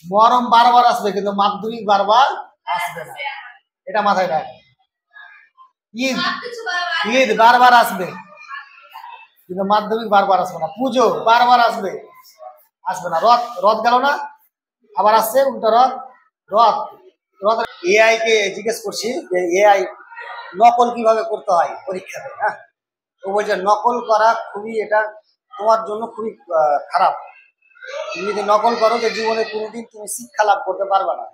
মরম বারবার আসবে কিন্তু মাধ্যমিক বারবার আসবে না, এটা মাথায় রাখ। ঈদ ঈদ বারবার আসবে কিন্তু মাধ্যমিক বারবার আসবে না। পুজো বারবার আসবে, আসবে না। রথ রথ গেল না, আবার আসছে উল্টা রথ। রথ রথ এআই কে জিজ্ঞেস করছি যে এআই নকল কিভাবে করতে হয় পরীক্ষাতে। হ্যাঁ, ও বলছে নকল করা খুবই, এটা তোমার জন্য খুবই খারাপ। তুমি যদি নকল করো যে জীবনে কোনোদিন তুমি শিক্ষা লাভ করতে পারবে না।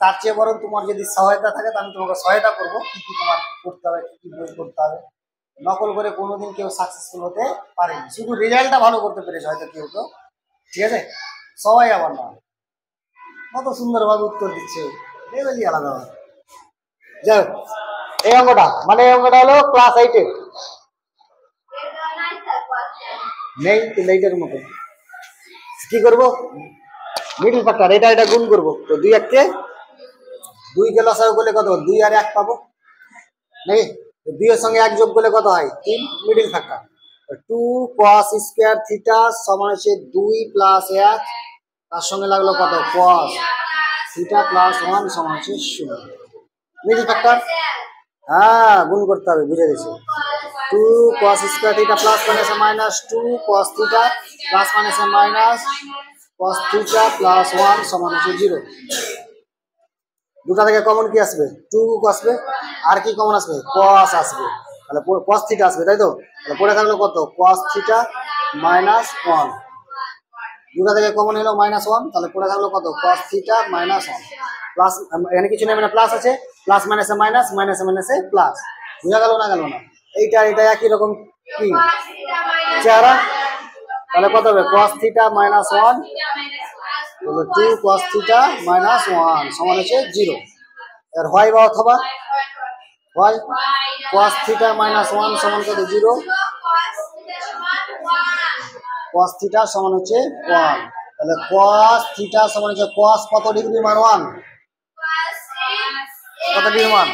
তার চেয়ে বরং তোমার যদি সহায়তা থাকে তাহলে আমি তোমাকে সহায়তা করবো কি কি তোমার করতে হবে, কি কি বই করতে হবে। নকল করে কোনোদিন কেউ সাকসেসফুল হতে পারেনি, শুধু রেজাল্টটা ভালো করতে পেরেছে হয়তো কেউ কেউ, ঠিক আছে? সবাই আবার না। কত সুন্দরভাবে উত্তর দিচ্ছে, লেভেলই আলাদা হয়। যাই হোক, এই অঙ্কটা মানে এই অঙ্কটা হলো ক্লাস 8 এর, নেই কিন্তু এইটার মতো কি করবো, মিডল ফ্যাক্টর, এটা এটা গুণ করবো। তো 2 1 2 কে লসাগু করলে কত, 2 আর 1 পাবো নাকি? 2 এর সঙ্গে 1 যোগ করলে কত হয়, 3। Middle factor 2 cos square theta সমান হচ্ছে 2 প্লাস 1, তার সঙ্গে লাগলো কত cos থিটা প্লাস 1 সমান হচ্ছে 0। মিডল ফ্যাক্টর, হ্যাঁ গুণ করতে হবে, বুঝে গেছি। 2 cos square theta plus minus 2 cos theta plus minus cos theta plus 1 সমান হচ্ছে 0। দুটা থেকে কমন কি আসবে, 2 আসবে, আর কি কমন আসবে, cos আসবে, তাহলে cos থিটা আসবে, তাই তো? তাহলে পড়ে থাকলো কত, cos থিটা মাইনাস 1। দুটা থেকে কমন হলো -1, তাহলে পড়ে থাকলো কত, cos থিটা মাইনাস 1 প্লাস, এখানে কিছু নেই মানে প্লাস আছে, প্লাস মাইনাসে মাইনাস, মাইনাসে মাইনাসে প্লাস। বুঝা গেল না, গেল না? এইটা এটা একই রকম কি চেহারা, তাহলে কত হবে, cos theta minus 1 2 cos theta minus 1 সমান হচ্ছে 0। আর হয় বা অথবা হয়, cos থিটা মাইনাস 1 সমান কত, 0। cos থিটা সমান হচ্ছে 1, তাহলে cos থিটা সমান হচ্ছে cos কত ডিগ্রি মান 1, কত ডিগ্রি মান,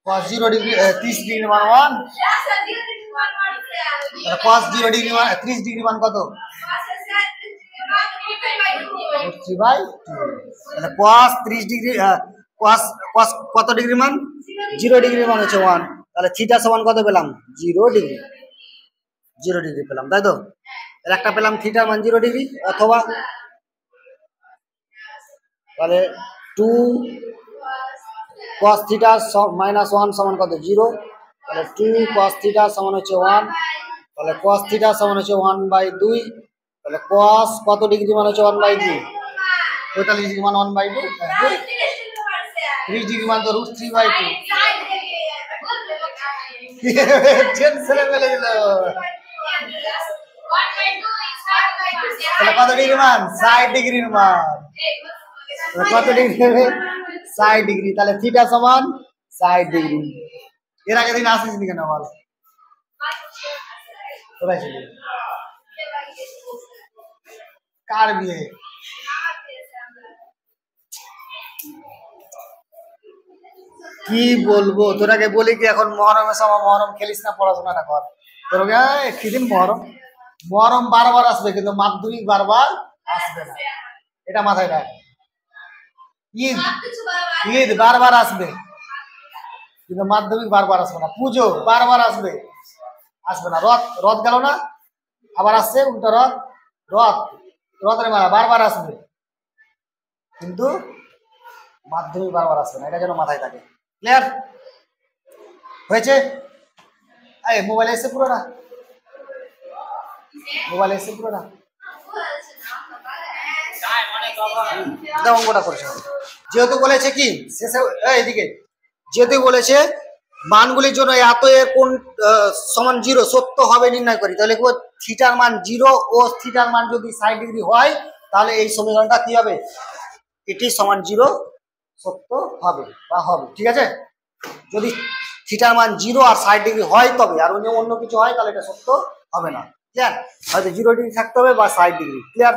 cos 0 ডিগ্রি 30 ডিগ্রি মান 1, তাহলে cos 0 ডিগ্রি মান 30 ডিগ্রি মান কত, 3/2। তাহলে cos 30 ডিগ্রি cos cos কত ডিগ্রি মান, 0 ডিগ্রি মান হচ্ছে 1, তাহলে থিটা সমান কত পেলাম, 0 ডিগ্রি, 0 ডিগ্রি পেলাম, তাই তো? এর একটা পেলাম থিটা মান 0 ডিগ্রি, অথবা তাহলে 2 cos থিটা মাইনাস 1 সমান কত, 0, তাহলে 2 cos থিটা সমান হচ্ছে 1, তাহলে cos থিটা সমান হচ্ছে 1/2, তাহলে cos কত ডিগ্রি মান হচ্ছে 1/2, 45 ডিগ্রি মান 1/2, 30 ডিগ্রি মান তো √3/2। ছেলে ফেলে দিল, তাহলে কত ডিগ্রি মান, 60 ডিগ্রির মান, কত ডিগ্রি হবে, 60 ডিগ্রি, তাহলে থিটা সমান 60 ডিগ্রি। এর আগে দিন আসিস নি কেন বল, কোথায় ছিল, কার বিয়ে, কি বলবো তোরাকে, বলি কি এখন মহরমের সময় মহরম খেলিস না, পড়াশোনাটা কর। তোর একদিন মহরম, মহরম বারবার আসবে কিন্তু মাধ্যমিক বারবার আসবে না, এটা মাথায় রাখ। ঈদ ঈদ বারবার আসবে কিন্তু মাধ্যমিক বারবার আসবে না। পুজো বারবার আসবে, আসবে না। রথ রথ গেল না, আবার আসছে উল্টা রথ। রথ রথের মেলা বারবার আসবে কিন্তু মাধ্যমিক বারবার আসবে না, এটা যেন মাথায় থাকে। ক্লিয়ার হয়েছে? এই মোবাইলে এসে পুরো না, মোবাইলে এসে পুরো না, অঙ্কটা করেছে। যেহেতু বলেছে কি শেষে এদিকে, যেহেতু বলেছে মানগুলির জন্য এত এর কোন সমান 0 সত্য হবে নির্ণয় করি, তাহলে থিটার মান 0 ও থিটার মান যদি 60 ডিগ্রি হয় তাহলে এই সমীকরণটা কি হবে, এটি সমান 0 সত্য হবে বা হবে, ঠিক আছে? যদি থিটার মান 0 আর 60 ডিগ্রি হয় তবে, আর অন্য কিছু হয় তাহলে এটা সত্য হবে না। ক্লিয়ার? হয়তো 0 ডিগ্রি থাকতে হবে বা 60 ডিগ্রি। ক্লিয়ার?